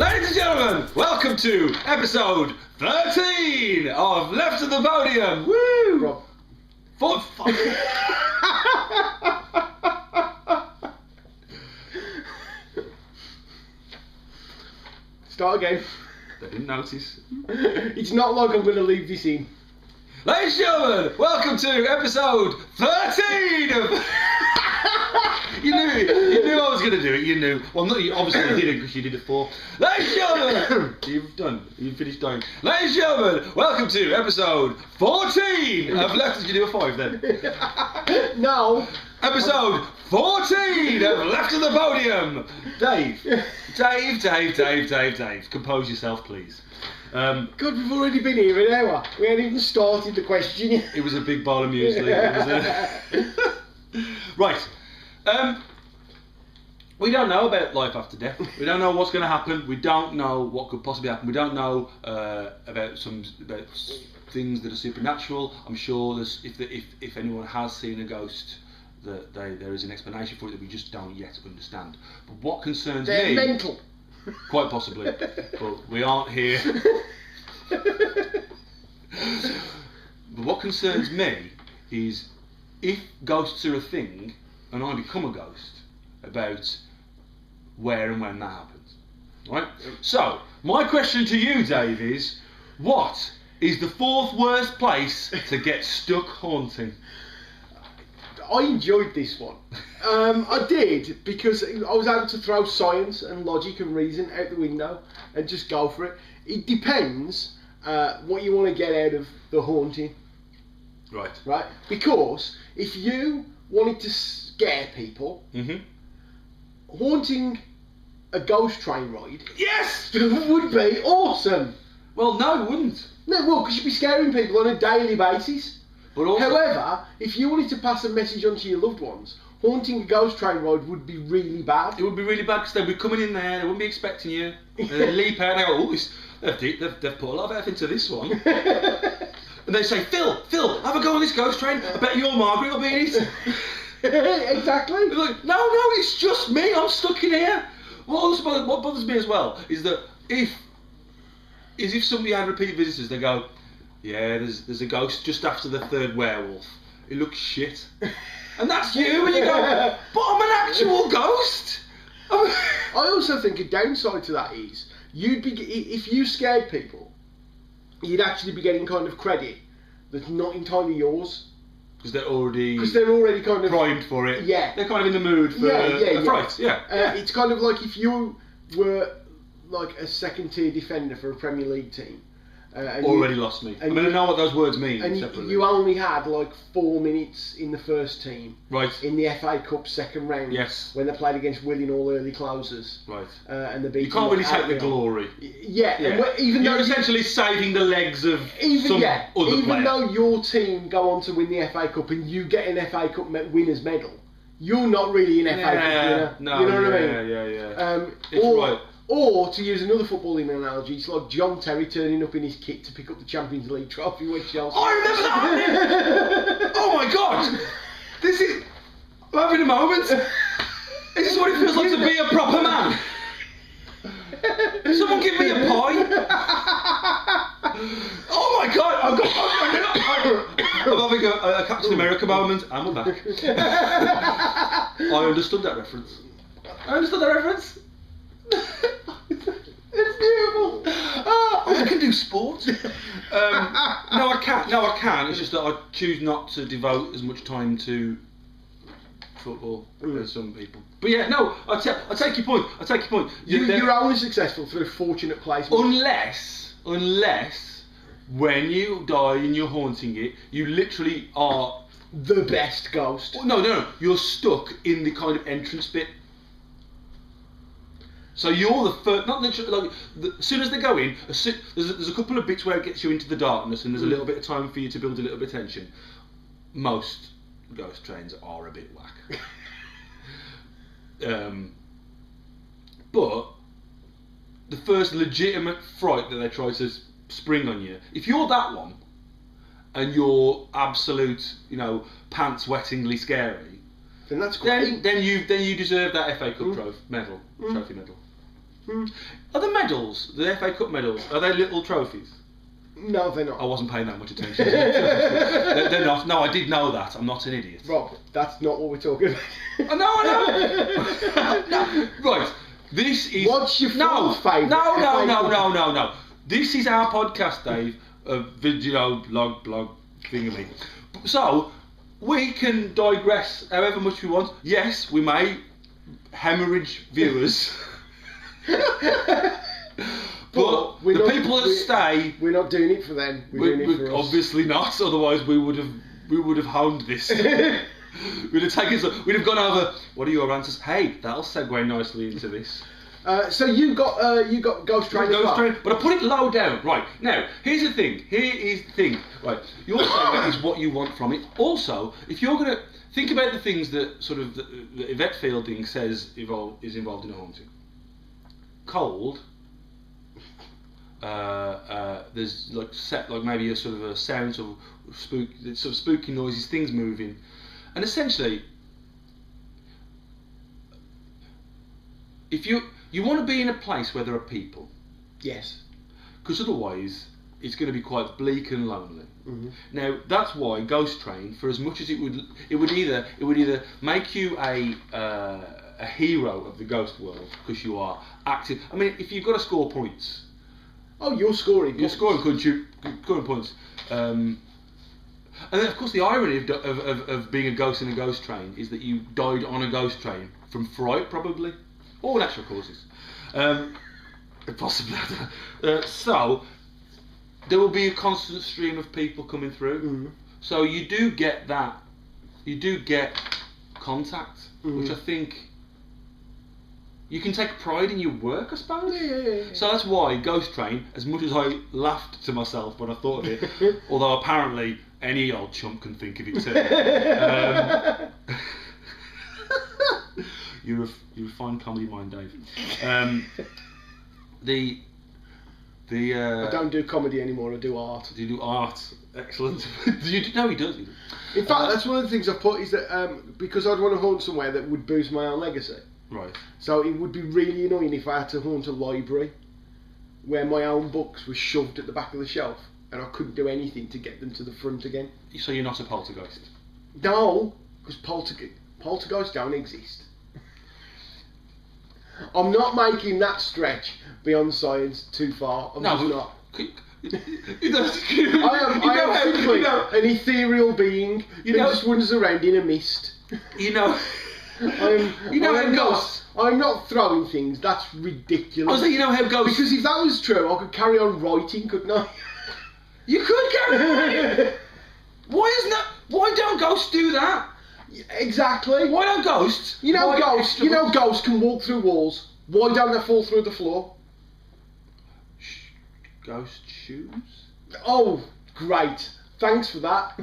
Ladies and gentlemen, welcome to episode 13 of Left of the Podium. Woo! Rob. Start again. They didn't notice. It's not like I'm going to leave this in. Ladies and gentlemen, welcome to episode 13 of... You knew I was going to do it, you knew. Well, not you, obviously you didn't because you did it 4. Ladies and gentlemen, you've finished dying. Ladies and gentlemen, welcome to episode 14 of Left... Did you do a 5 then? No. Episode 14 of Left of the Podium. Dave, compose yourself, please. God, we've already been here an hour. We haven't even started the question yet. It was a big bowl of muesli. Right. We don't know about life after death. We don't know what's going to happen. We don't know what could possibly happen. We don't know about things that are supernatural. I'm sure there's, if anyone has seen a ghost, that there is an explanation for it that we just don't yet understand. But what concerns me... They're mental. Quite possibly. But we aren't here. But what concerns me is if ghosts are a thing and I become a ghost, about where and when that happens. Right? So, my question to you, Dave, is what is the 4th worst place to get stuck haunting? I enjoyed this one. I did, because I was able to throw science and logic and reason out the window and just go for it. It depends what you want to get out of the haunting. Right. Right? Because if you wanted to scare people, haunting a ghost train ride, yes, would be awesome. Well, no, it wouldn't. No, well, because you'd be scaring people on a daily basis. But also, however, if you wanted to pass a message on to your loved ones, haunting a ghost train ride would be really bad. It would be really bad because they'd be coming in there, they wouldn't be expecting you, and they'd leap out and they go, oh, they've put a lot of effort into this one. And they say, Phil, have a go on this ghost train. I bet your Margaret will be in it. Exactly. They're like, no, it's just me. I'm stuck in here. What bothers me as well is that if somebody had repeat visitors, they go, yeah, there's a ghost just after the 3rd werewolf. It looks shit. And that's you, and you go, but I'm an actual ghost. I also think a downside to that is if you scared people, you'd actually be getting kind of credit that's not entirely yours. Because they're already kind of primed for it. Yeah. They're kind of in the mood for a fright. Yeah. It's kind of like if you were like a 2nd-tier defender for a Premier League team. Already lost me. I mean, I know what those words mean. And you only had like 4 minutes in the first team. Right. In the FA Cup 2nd round. Yes. When they played against Willing all early closers. Right. And the beat. You can't really take the glory. Yeah. And even you're essentially saving the legs of some other player. Even though your team go on to win the FA Cup and you get an FA Cup winners medal, you're not really an FA Cup winner. No. You know what I mean? Yeah. It's right. Or, to use another footballing analogy, it's like John Terry turning up in his kit to pick up the Champions League trophy with Chelsea. I remember that! Oh my god! I'm having a moment. This is what it feels like to be a proper man. Someone give me a pie. Oh my god! I'm having a Captain America moment, and we're back. I understood that reference. It's beautiful. I can do sport. No, I can. It's just that I choose not to devote as much time to football as some people. But yeah, no, I take your point. You're only successful through fortunate placement. Unless when you die and you're haunting it, you literally are the best ghost. No. You're stuck in the kind of entrance bit. So you're the first, not literally, as soon as they go in, there's a couple of bits where it gets you into the darkness and there's a little bit of time for you to build a little bit of tension. Most ghost trains are a bit whack. But the first legitimate fright that they try to spring on you, if you're that one, and you're absolute, pants wettingly scary, then that's great. Then you deserve that FA Cup trophy medal. Are the medals, the FA Cup medals, are they little trophies? No, they're not. I wasn't paying that much attention. They're not. No, I did know that. I'm not an idiot. Rob, that's not what we're talking about. I know. No. Right. This is. What's your favourite? No. This is our podcast, Dave. Video blog thingammy. So we can digress however much we want. Yes, we may hemorrhage viewers. But the people that stay, we're not doing it for them. We're doing it for us. Obviously not. Otherwise, we would have honed this. We'd have gone over. What are your answers? Hey, that'll segue nicely into this. So you got Ghost Train. Ghost Train, but I put it low down. Right now, here's the thing. Right, your segment is what you want from it. Also, if you're gonna think about the things that sort of the Yvette Fielding says is involved in a haunting. Cold. There's like maybe a sort of a sound of spooky noises, things moving, and essentially, if you want to be in a place where there are people, yes, because otherwise it's going to be quite bleak and lonely. Mm-hmm. Now that's why Ghost Train, for as much as it would either make you a hero of the ghost world because you are active. I mean, if you've got to score points. Oh, you're scoring. You're scoring good points. And then, of course, the irony of being a ghost in a ghost train is that you died on a ghost train from fright, probably, or natural causes. Possibly. So there will be a constant stream of people coming through. Mm-hmm. So you do get that. You do get contact, which I think. You can take pride in your work, I suppose. Yeah. So that's why Ghost Train, as much as I laughed to myself when I thought of it, although apparently any old chump can think of it too. You're a fine comedy mind, Dave. I don't do comedy anymore. I do art. Do you do art? Excellent. No, he does. In fact, that's one of the things I've put is that because I'd want to haunt somewhere that would boost my own legacy. Right. So it would be really annoying if I had to haunt a library where my own books were shoved at the back of the shelf and I couldn't do anything to get them to the front again. So you're not a poltergeist? No, because poltergeists don't exist. I'm not making that stretch beyond science too far. I'm just not. I am simply an ethereal being who just wanders around in a mist. I'm not throwing things. That's ridiculous. So you know how ghosts. Because if that was true, I could carry on writing, couldn't I? You could carry on writing. Why don't ghosts do that? Exactly. Why don't ghosts? Ghosts can walk through walls. Why don't they fall through the floor? Ghost shoes? Oh, great. Thanks for that.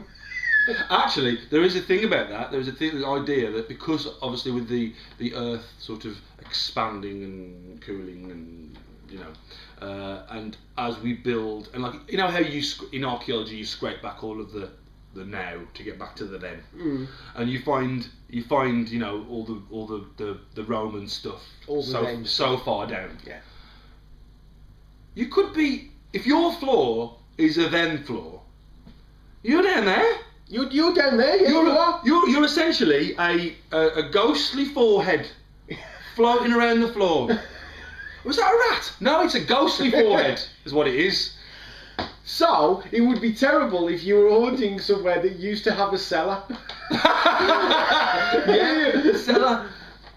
Actually, there is a thing about that. There is the idea that because obviously with the Earth sort of expanding and cooling and and as we build and how you in archaeology you scrape back all of the now to get back to the then, and you find all the Roman stuff so far down. Yeah. You could be if your floor is a then floor. You're down there. You're down there, yeah. You're essentially a ghostly forehead floating around the floor. Was that a rat? No, it's a ghostly forehead, is what it is. So, it would be terrible if you were haunting somewhere that used to have a cellar. Yeah, a cellar.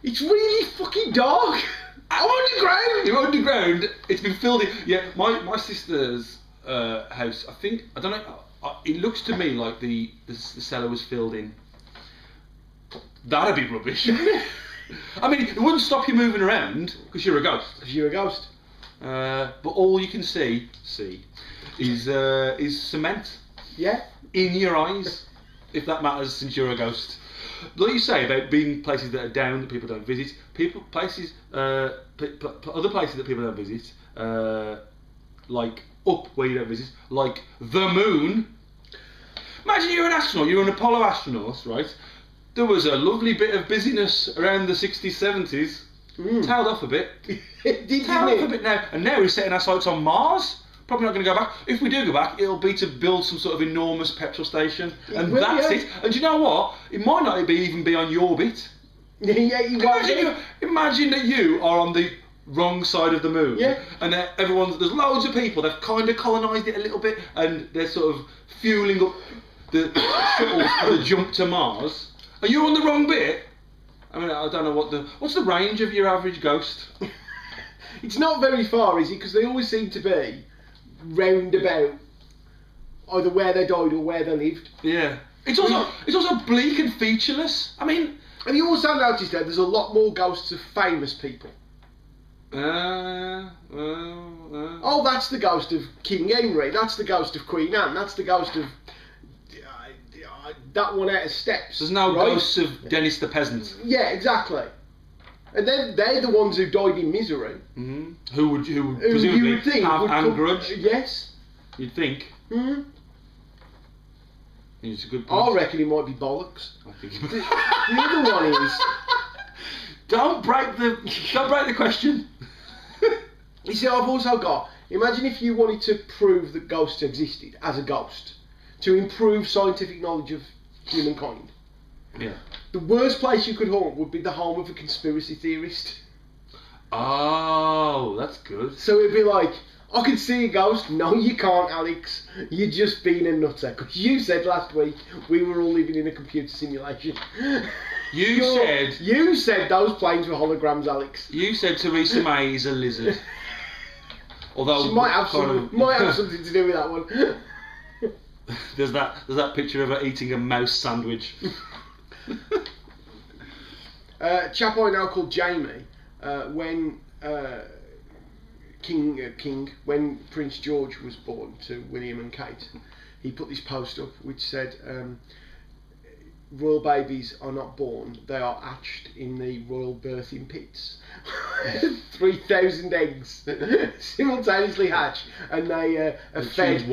It's really fucking dark. I'm underground. You're underground. It's been filled in. Yeah, my sister's house. I don't know. It looks to me like the cellar was filled in. That'd be rubbish. I mean, it wouldn't stop you moving around because you're a ghost. Because you're a ghost. But all you can see is cement. Yeah. In your eyes, if that matters, since you're a ghost. Like you say about being places that are down that people don't visit, other places that people don't visit, like up where you don't visit, like the moon. Imagine you're an astronaut, you're an Apollo astronaut, right? There was a lovely bit of busyness around the 60s, 70s tailed off a bit. Did Tailed you off a bit now. And now we're setting our sights on Mars. Probably not going to go back. If we do go back, it'll be to build some sort of enormous petrol station. And will, that's yeah. it. And do you know what? It might not even be on your bit. Yeah, you won't. Imagine that you are on the wrong side of the moon. Yeah. And there's loads of people, they've kind of colonised it a little bit, and they're sort of fueling up the shuttles for the jump to Mars. And you're on the wrong bit? I mean, I don't know what's the range of your average ghost? It's not very far, is it? Because they always seem to be round about either where they died or where they lived. Yeah. It's also bleak and featureless. I mean... Have you also noticed that there's a lot more ghosts of famous people? Oh, that's the ghost of King Henry, that's the ghost of Queen Anne, that's the ghost of that one out of Steps. There's no right? ghosts of Dennis the Peasant. Yeah, exactly. And then they're the ones who died in misery. Mm-hmm. Who would presumably you would think have would Anne Grudge? Yes. You'd think. Mm-hmm. It's a good point. I reckon it might be bollocks. I think The other one is... Don't break the question. You see, I've also got... Imagine if you wanted to prove that ghosts existed as a ghost, to improve scientific knowledge of humankind. Yeah. The worst place you could haunt would be the home of a conspiracy theorist. Oh, that's good. So it'd be like, I can see a ghost. No, you can't, Alex. You're just being a nutter. Because you said last week we were all living in a computer simulation. You said those planes were holograms, Alex. You said Theresa May is a lizard. Although she might have something to do with that one. There's that picture of her eating a mouse sandwich. Chap I know called Jamie, when when Prince George was born to William and Kate, he put this post up which said, royal babies are not born, they are hatched in the royal birthing pits. 3,000 eggs simultaneously hatch, and they are fed.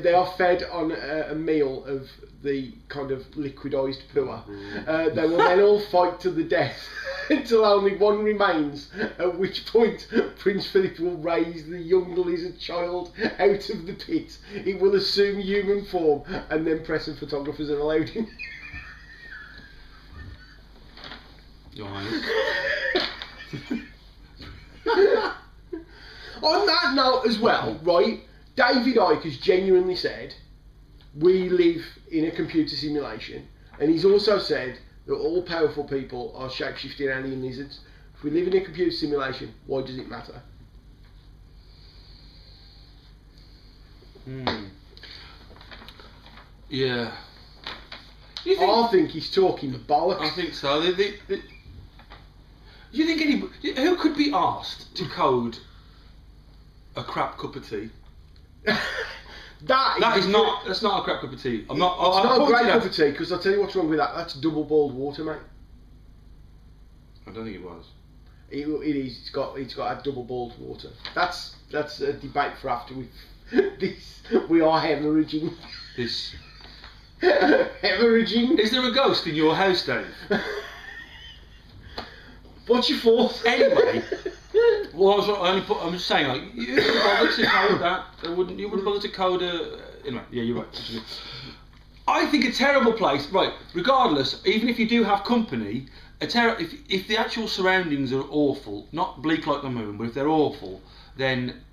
They are fed on a meal of the kind of liquidised poo. They will then all fight to the death until only one remains, at which point Prince Philip will raise the young lizard child out of the pit. It will assume human form, and then press and photographers are allowed in. On that note as well, right, David Icke has genuinely said we live in a computer simulation, and he's also said that all powerful people are shape-shifting alien lizards. If we live in a computer simulation, why does it matter? Yeah. I think he's talking bollocks. I think so. Do you think who could be asked to code a crap cup of tea? That's not a crap cup of tea. It's not a great cup of tea, because I'll tell you what's wrong with that. That's double boiled water, mate. I don't think it was. It is. It's got a double boiled water. That's a debate for after we are hemorrhaging. This. Hemorrhaging. Is there a ghost in your house, Dave? What's your fault? Anyway, I'm just saying, like, you wouldn't bother to code that. You wouldn't bother to code a. Anyway, yeah, you're right. I think a terrible place, right? Regardless, even if you do have company, if the actual surroundings are awful, not bleak like the moon, but if they're awful, then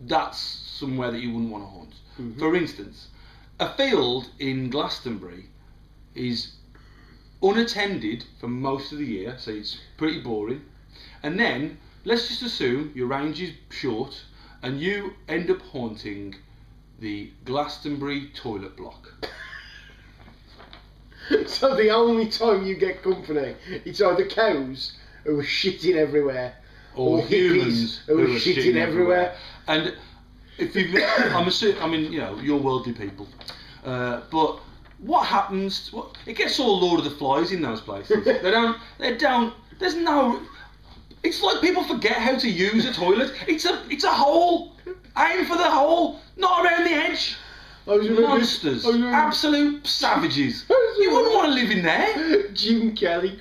that's somewhere that you wouldn't want to haunt. Mm-hmm. For instance, a field in Glastonbury is unattended for most of the year, so it's pretty boring. And then, let's just assume your range is short and you end up haunting the Glastonbury toilet block. So the only time you get company, it's either cows who are shitting everywhere or humans who are shitting everywhere. And if you, you're worldly people, but what happens? It gets all Lord of the Flies in those places. They don't. There's no. It's like people forget how to use a toilet. It's a hole. Aim for the hole, not around the edge. Monsters, absolute savages. You wouldn't want to live in there. Jim Kelly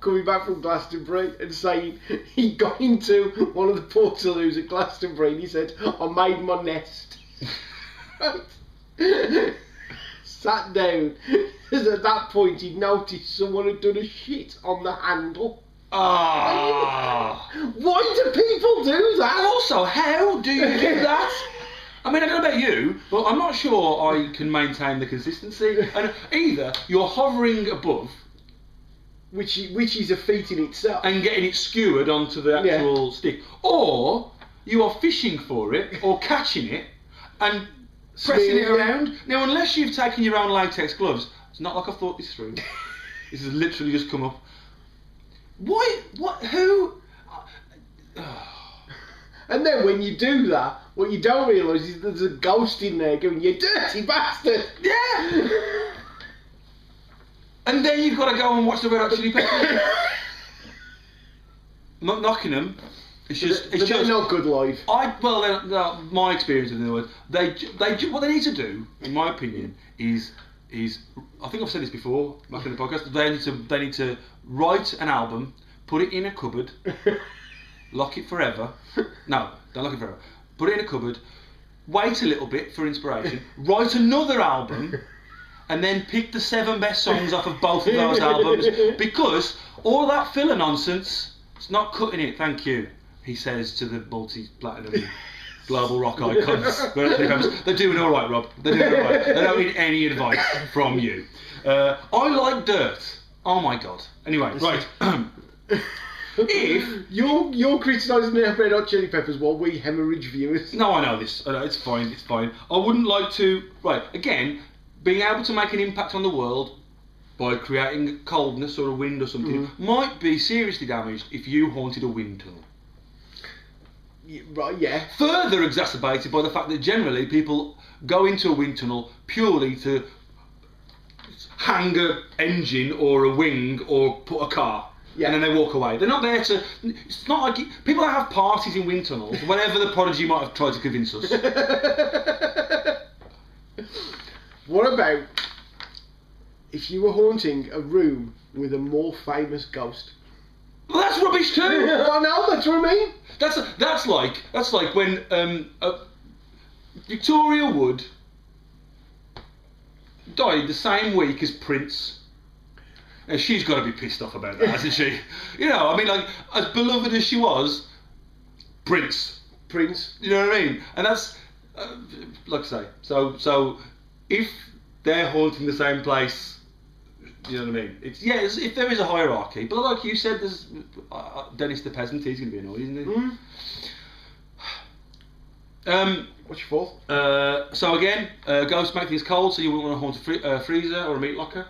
coming back from Glastonbury and saying he got into one of the portaloos at Glastonbury and he said, I made my nest. Right. Sat down. Because at that point he'd noticed someone had done a shit on the handle. Ah. Why do people do that? Also, how do you do that? I mean, I don't know about you, but I'm not sure I can maintain the consistency. And either you're hovering above, which is a feat in itself, and getting it skewered onto the actual stick, or you are fishing for it or catching it and pressing it around. Now, unless you've taken your own latex gloves, it's not like I've thought this through. This has literally just come up. Why? What? Who? And then when you do that, what you don't realise is there's a ghost in there going, you dirty bastard! Yeah! And then you've got to go and watch the Red Hot Chili Peppers. I'm not knocking them. It's just, they're not good live. My experience in the words, what they need to do, in my opinion, is I think I've said this before back in the podcast. They need to write an album, put it in a cupboard, lock it forever. No, don't lock it forever. Put it in a cupboard. Wait a little bit for inspiration. Write another album. And then pick the 7 best songs off of both of those albums, because all that filler nonsense, it's not cutting it, thank you, he says to the multi-platinum global rock icons. They're doing alright, Rob. They're doing alright. They don't need any advice from you. I like dirt. Oh my god. Anyway, right. If you're criticising the Red Hot Chili Peppers while we hemorrhage viewers. No, I know this. I know, it's fine. It's fine. I wouldn't like to. Right, again. Being able to make an impact on the world by creating coldness or a wind or something might be seriously damaged if you haunted a wind tunnel. Right, yeah. Further exacerbated by the fact that generally people go into a wind tunnel purely to hang an engine or a wing or put a car. Yeah. And then they walk away. They're not there to. It's not like people that have parties in wind tunnels. Whatever the prodigy might have tried to convince us. What about if you were haunting a room with a more famous ghost? Well, that's rubbish too. I know, that's what I mean. That's like when Victoria Wood died the same week as Prince. And she's got to be pissed off about that, hasn't she? You know, I mean, like, as beloved as she was, Prince. You know what I mean? And that's like I say. So. If they're haunting the same place, you know what I mean? It's if there is a hierarchy, but like you said, there's Dennis the peasant. He's going to be annoyed, isn't he? What's your fourth? So again, ghosts make things cold, so you wouldn't want to haunt a freezer or a meat locker.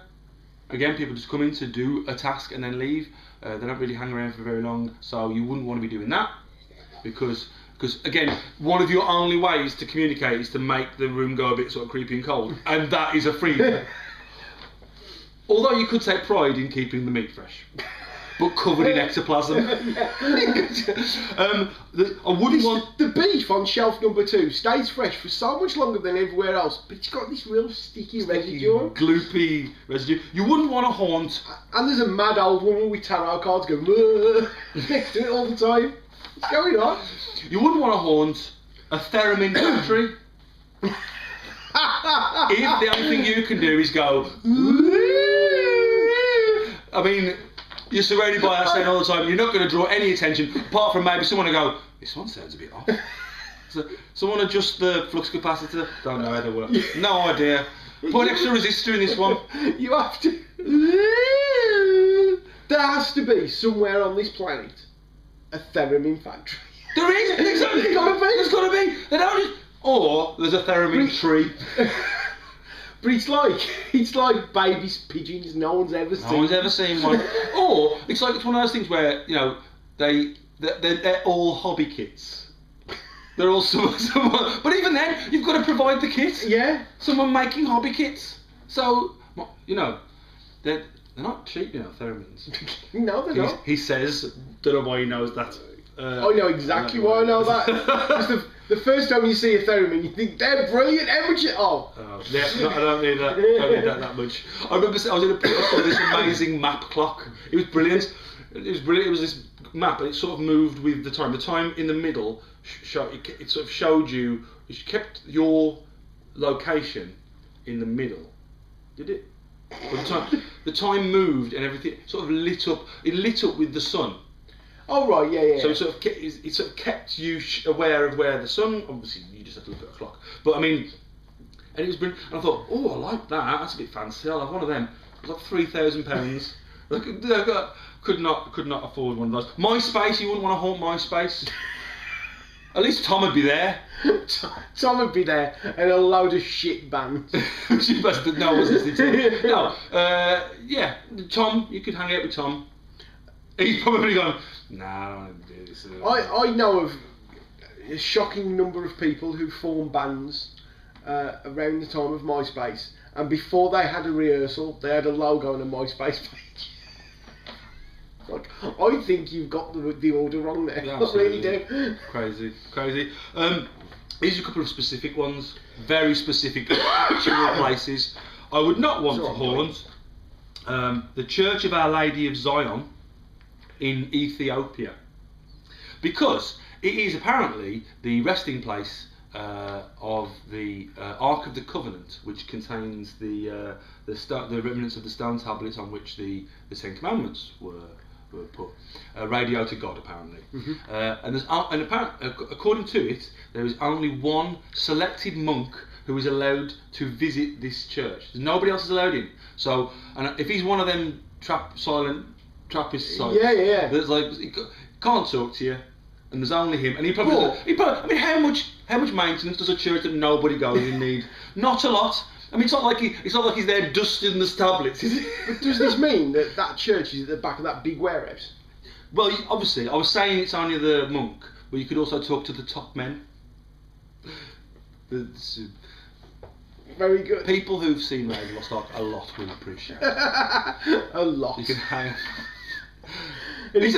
Again, people just come in to do a task and then leave. They don't really hang around for very long, so you wouldn't want to be doing that because again, one of your only ways to communicate is to make the room go a bit sort of creepy and cold, and that is a freezer. Although you could take pride in keeping the meat fresh, but covered in ectoplasm. I wouldn't want the beef on shelf number 2 stays fresh for so much longer than everywhere else, but it's got this real sticky residue, gloopy residue. You wouldn't want to haunt. And there's a mad old woman with tarot cards going next to it all the time. What's going on? You wouldn't want to haunt a theremin factory. If the only thing you can do is go, I mean, you're surrounded by that sound all the time. You're not going to draw any attention, apart from maybe someone to go, this one sounds a bit off. So, someone adjust the flux capacitor. Don't know how they work. No idea. Put an extra resistor in this one. You have to. There has to be somewhere on this planet a theremin factory. There is, exactly. There's got to be. They don't just. Or there's a theremin tree. But it's like baby pigeons. No one's ever seen one. Or it's one of those things where they're all hobby kits. They're all someone. But even then, you've got to provide the kit. Yeah. Someone making hobby kits. So they're not cheap, theremins. No, they're not. He says. Don't know why he knows that. I know exactly why I know that. The first time you see a theremin, you think they're brilliant. How much? Oh, yeah, no, I don't need that. I don't need that much. I remember I was in a place, I saw this amazing map clock. It was brilliant. It was brilliant. It was this map, and it sort of moved with the time. The time in the middle, it sort of showed you. It kept your location in the middle. Did it? Or the time moved and everything sort of lit up. It lit up with the sun. Oh right, yeah. So it sort of kept you aware of where the sun. Obviously, you just have to look at a clock. But I mean, and it was brilliant. And I thought, oh, I like that. That's a bit fancy. I'll have one of them. It was like £3,000. Could not afford one of those. MySpace, you wouldn't want to haunt MySpace. At least Tom would be there. Tom would be there and a load of shit bands. No one's listening to him. No, yeah, Tom, you could hang out with Tom. He's probably gone, nah, I don't want to do this. I know of a shocking number of people who formed bands around the time of MySpace, and before they had a rehearsal, they had a logo on a MySpace page. Like, I think you've got the order wrong there. Yeah, I really do. Crazy. These are a couple of specific ones, very specific actual places. I would not want to haunt the Church of Our Lady of Zion in Ethiopia, because it is apparently the resting place of the Ark of the Covenant, which contains the remnants of the stone tablets on which the Ten Commandments were put. Radio to God, apparently. And apparently, according to it, there is only one selected monk who is allowed to visit this church. Nobody else is allowed in. So, and if he's one of them silent Trappist sites, that's like he can't talk to you, and there's only him, and he probably, I mean, how much maintenance does a church that nobody goes in need? Not a lot. I mean, it's not like he's there dusting the tablets, is it? But does this mean that church is at the back of that big warehouse? Well, obviously, I was saying it's only the monk, but you could also talk to the top men. Very good. People who've seen Raiders of the Lost Ark a lot will appreciate it. A lot. You can hang. And if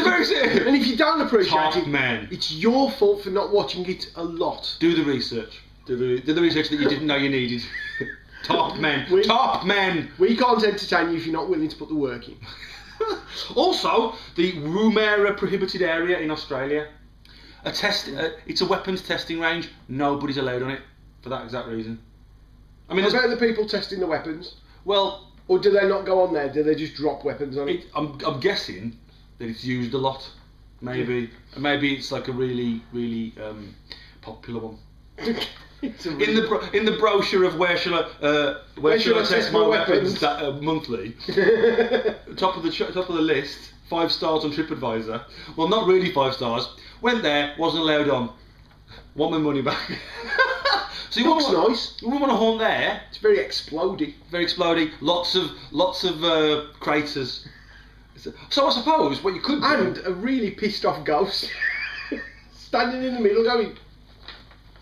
you don't appreciate it, men. It's your fault for not watching it a lot. Do the research. Do the research that you didn't know you needed. Top men. Top men. We can't entertain you if you're not willing to put the work in. Also, the Woomera prohibited area in Australia. It's a weapons testing range. Nobody's allowed on it for that exact reason. I mean, about the people testing the weapons? Well, or do they not go on there? Do they just drop weapons on it? I'm guessing that it's used a lot. Maybe it's like a really popular one. In the brochure of where should I test my weapons monthly, top of the list, 5 stars on TripAdvisor. Well, not really 5 stars. Went there, wasn't allowed on. Want my money back. So Looks nice. You wouldn't want to haunt there. It's very explodey. Lots of craters. So I suppose what you could do, and a really pissed off ghost standing in the middle going.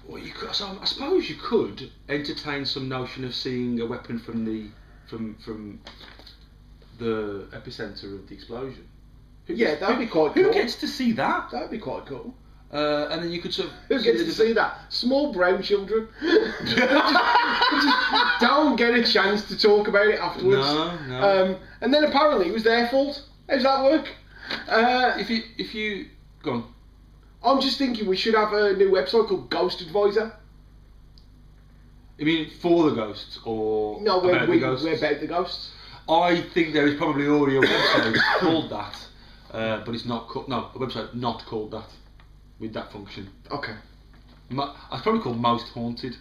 Well, so I suppose you could entertain some notion of seeing a weapon from the epicenter of the explosion. That'd be quite cool. Who gets to see that? That'd be quite cool. And then you could sort of... Who gets to see that? Small brown children. just don't get a chance to talk about it afterwards. No. And then apparently it was their fault. How does that work? If you... Go on. I'm just thinking we should have a new website called Ghost Advisor. You mean for the ghosts or no, about the ghosts? We're about the ghosts. I think there is probably already a website called that, but it's not called... No, a website not called that. With that function. Okay. I'd probably call Most Haunted.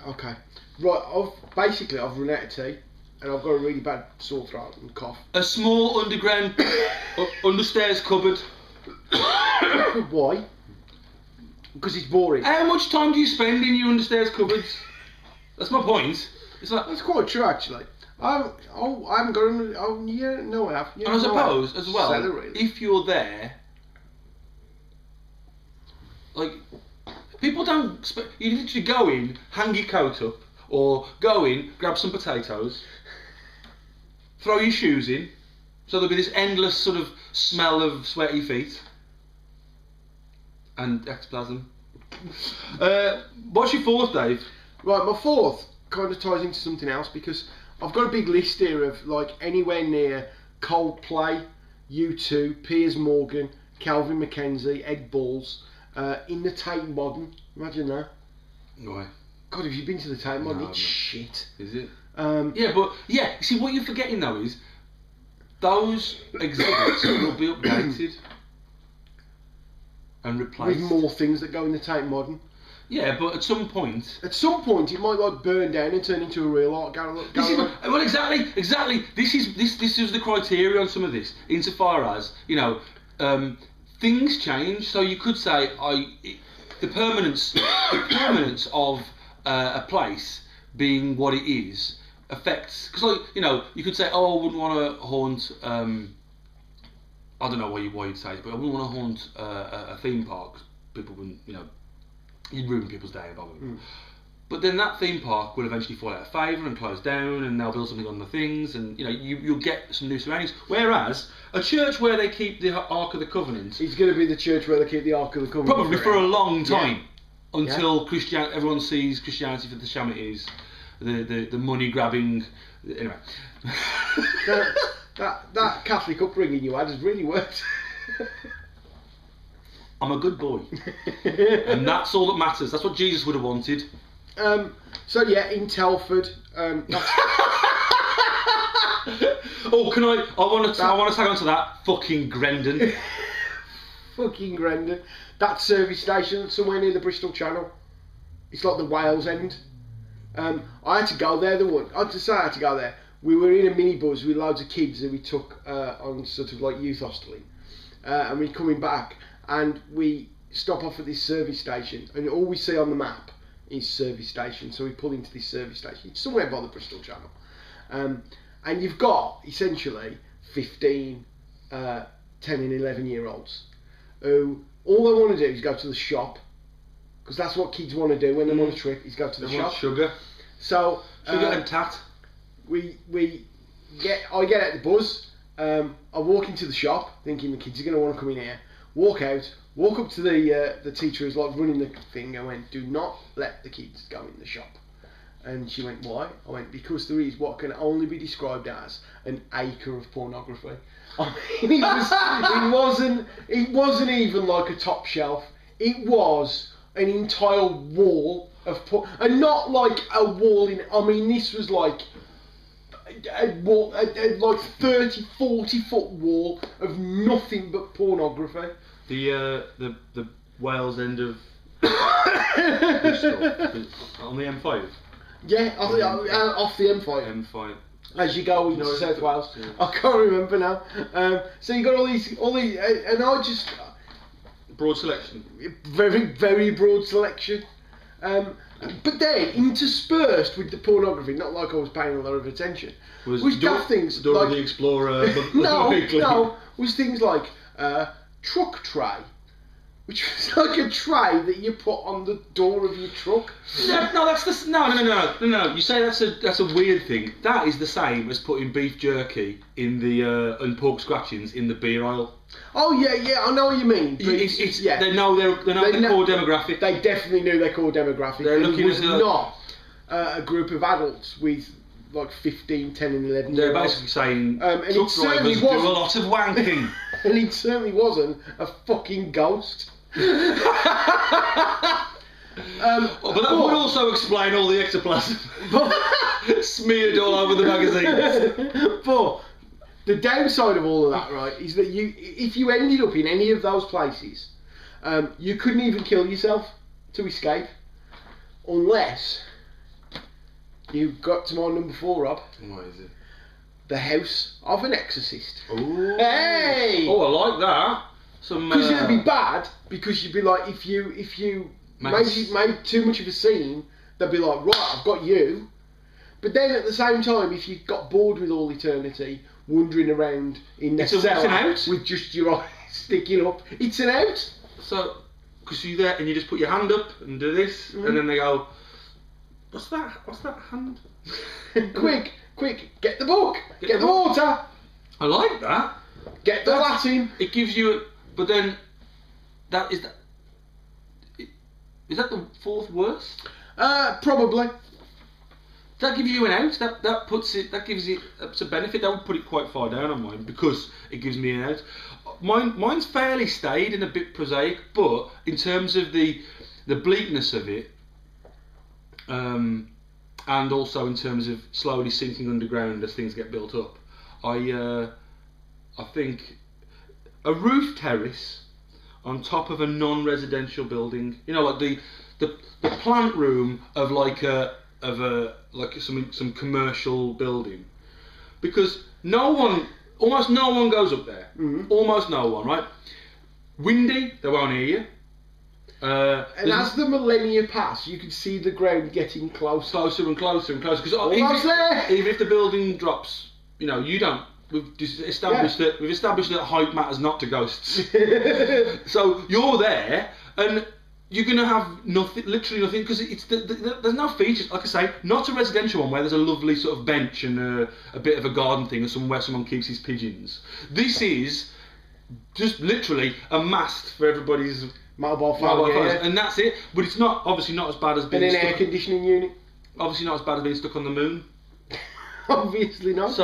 Okay. Right, I've run out of tea and I've got a really bad sore throat and cough. A small underground understairs cupboard. Why? Because it's boring. How much time do you spend in your understairs cupboards? That's my point. It's like... That's quite true actually. I haven't got any... Oh yeah, no I have. Yeah, and I suppose as well, if you're there, like, people don't... You literally go in, hang your coat up, or go in, grab some potatoes, throw your shoes in, so there'll be this endless sort of smell of sweaty feet and ectoplasm. What's your fourth, Dave? Right, my fourth kind of ties into something else because I've got a big list here of like anywhere near Coldplay, U2, Piers Morgan, Calvin McKenzie, Ed Balls, in the Tate Modern. Imagine that. Why? God, have you been to the Tate Modern? No, It's shit. Is it? Yeah, See, what you're forgetting though is those exhibits will be updated and replaced with more things that go in the Tate Modern. Yeah, but at some point. At some point, it might like burn down and turn into a real art gallery. Well, exactly. This is the criteria on some of this. Insofar as things change, so you could say the permanence of a place being what it is affects, because you could say, oh, I wouldn't want to haunt. I don't know why you'd say it, but I wouldn't want to haunt a theme park. People wouldn't, you'd ruin people's day, blah blah blah. But then that theme park will eventually fall out of favour and close down, and they'll build something on the things, and you'll get some new surroundings. Whereas a church where they keep the Ark of the Covenant, it's going to be the church where they keep the Ark of the Covenant probably for a long time, until everyone sees Christianity for the sham it is, the money grabbing. Anyway, that Catholic upbringing you had has really worked. I'm a good boy, and that's all that matters. That's what Jesus would have wanted. So yeah, in Telford. That's oh, can I? I want to tag on to that. Fucking Grendon. Fucking Grendon. That service station somewhere near the Bristol Channel. It's like the Wales end. I had to go there. I had to go there. We were in a minibus with loads of kids that we took on sort of like youth hosteling, and we're coming back. And we stop off at this service station, and all we see on the map is service station. So we pull into this service station. It's somewhere by the Bristol Channel. And you've got, essentially, 15, 10 and 11-year-olds who all they want to do is go to the shop, because that's what kids want to do when they're on a trip, is go to the shop. Want sugar. So, sugar and tat. I get out the bus, I walk into the shop, thinking the kids are going to want to come in here. Walk out, walk up to the teacher who's like running the thing. I went, do not let the kids go in the shop. And she went, why? I went, because there is what can only be described as an acre of pornography. I mean, it wasn't even like a top shelf. It was an entire wall of porn, and not like a wall in. I mean, this was like a wall, like 30, 40 foot wall of nothing but pornography. The Wales end of Bristol, on the M5. Yeah, off the M5. M5. As you go into South Wales. Yeah. I can't remember now. So you got all these, and I just broad selection. Very, very broad selection. But then interspersed with the pornography, not like I was paying a lot of attention, was daft things Dora like the Explorer. no, was things like truck tray, which was like a tray that you put on the door of your truck. No. You say that's a weird thing. That is the same as putting beef jerky in the and pork scratchings in the beer aisle. Oh yeah, I know what you mean. But they know their core demographic. They definitely knew their core demographic. They're looking at not a group of adults with like 15, 10 and 11 They're years old. basically saying and truck drivers do a lot of wanking. And it certainly wasn't a fucking ghost. But that would also explain all the ectoplasm smeared all over the magazines. But the downside of all of that, right, is that if you ended up in any of those places, you couldn't even kill yourself to escape, unless you got to my number 4, Rob. What is it? The House of an Exorcist. Ooh. Hey! Oh, I like that. Because it'd be bad, because you'd be like, if you made too much of a scene, they'd be like, right, I've got you. But then at the same time, if you got bored with all eternity, wandering around in the cell with just your eyes sticking up, it's an out. So, because you're there and you just put your hand up and do this, and then they go, what's that hand? Quick, get the book, get the water. I like that. Get the Latin. It gives you, but then, Is that the fourth worst? Probably. That gives you an out. That puts it. That gives it a benefit. That would put it quite far down on mine because it gives me an out. Mine's fairly staid and a bit prosaic, but in terms of the bleakness of it, and also in terms of slowly sinking underground as things get built up, I think a roof terrace on top of a non-residential building. You know, like the plant room of some commercial building, because almost no one goes up there. Mm-hmm. Almost no one, right? Windy, they won't hear you. And as the millennia pass, you can see the ground getting closer and closer and closer. Because there. Even if the building drops, you know, you don't. We've established that height matters not to ghosts. So you're there, and you're gonna have nothing, literally nothing, because there's no features. Like I say, not a residential one where there's a lovely sort of bench and a bit of a garden thing, or somewhere someone keeps his pigeons. This is just literally a mast for everybody's mobile phones, and that's it. But it's obviously not as bad as being an air conditioning unit. Obviously not as bad as being stuck on the moon. Obviously not.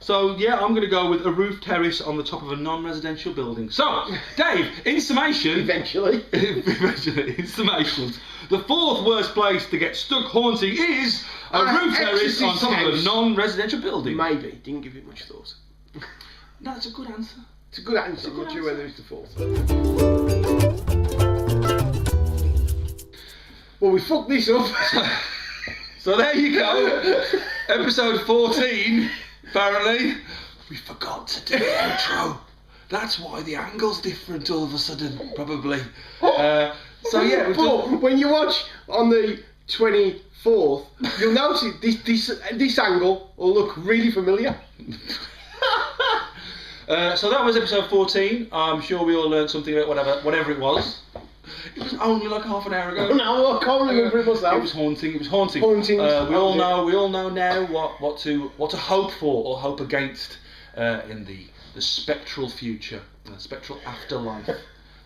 So yeah, I'm going to go with a roof terrace on the top of a non-residential building. So, Dave, in summation... Eventually, in summation, the fourth worst place to get stuck haunting is a roof terrace on top of a non-residential building. Maybe. Didn't give it much thought. No, that's a good answer. It's a good answer. I'm not sure whether it's the fourth. Well, we fucked this up. So there you go. Episode 14. Apparently, we forgot to do the outro. That's why the angle's different all of a sudden, probably. So yeah. But when you watch on the 24th, you'll notice this angle will look really familiar. So that was episode 14. I'm sure we all learned something about whatever it was. It was only like half an hour ago. No, I can't remember it myself. It was haunting. Haunting. We all know now what to hope for or hope against in the spectral future, the spectral afterlife.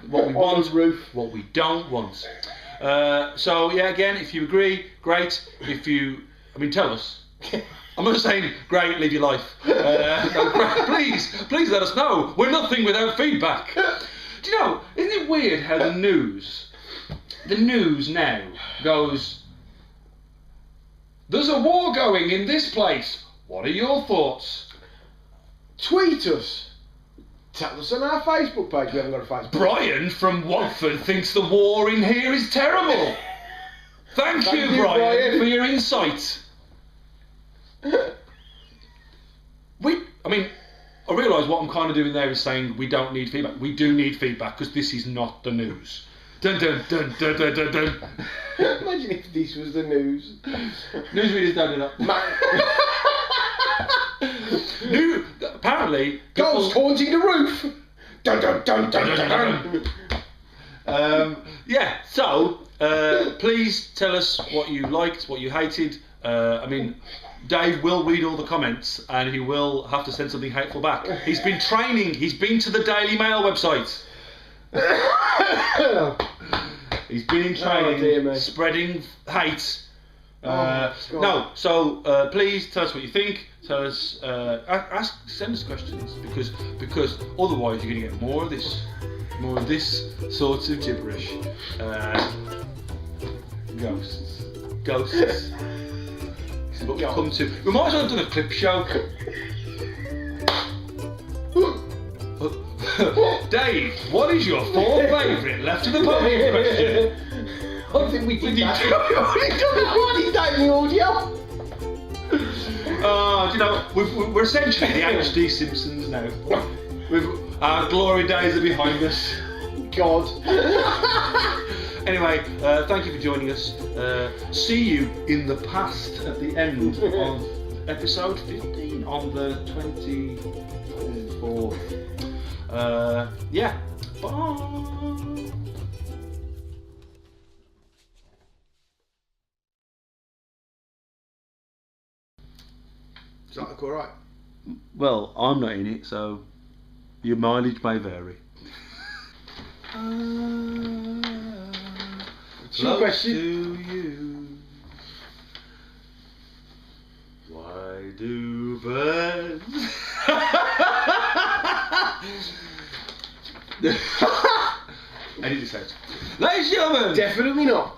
What we want, what we don't want. So yeah, again, if you agree, great. Tell us. I'm not saying great, live your life. No, please let us know. We're nothing without feedback. Do you know, isn't it weird how the news now goes, there's a war going in this place. What are your thoughts? Tweet us. Tell us on our Facebook page. We haven't got a Facebook. Brian from Watford thinks the war in here is terrible. Thank you, Brian, for your insight. I realise what I'm kind of doing there is saying we don't need feedback. We do need feedback because this is not the news. Dun dun dun dun dun dun dun. Imagine if this was the news. Newsreaders don't do that. Apparently, ghost haunting the roof. Dun dun dun dun dun dun. Yeah. So please tell us what you liked, what you hated. Dave will read all the comments and he will have to send something hateful back. He's been training. He's been to the Daily Mail website. He's been in training, spreading hate. So please tell us what you think. Tell us, send us questions because otherwise you're going to get more of this sort of gibberish. Ghosts. What we come to. We might as well have done a clip show. Dave, what is your fourth favourite left of the podium question? I think we did that. We did that in the audio. We're essentially the HD Simpsons now. Our glory days are behind us. God. Anyway, thank you for joining us. See you in the past at the end of episode 15 on the 24th. Yeah. Bye. Does that look alright? Well, I'm not in it, so your mileage may vary. Short question. To you. Why do birds? Edit this out. Ladies and gentlemen. Definitely not.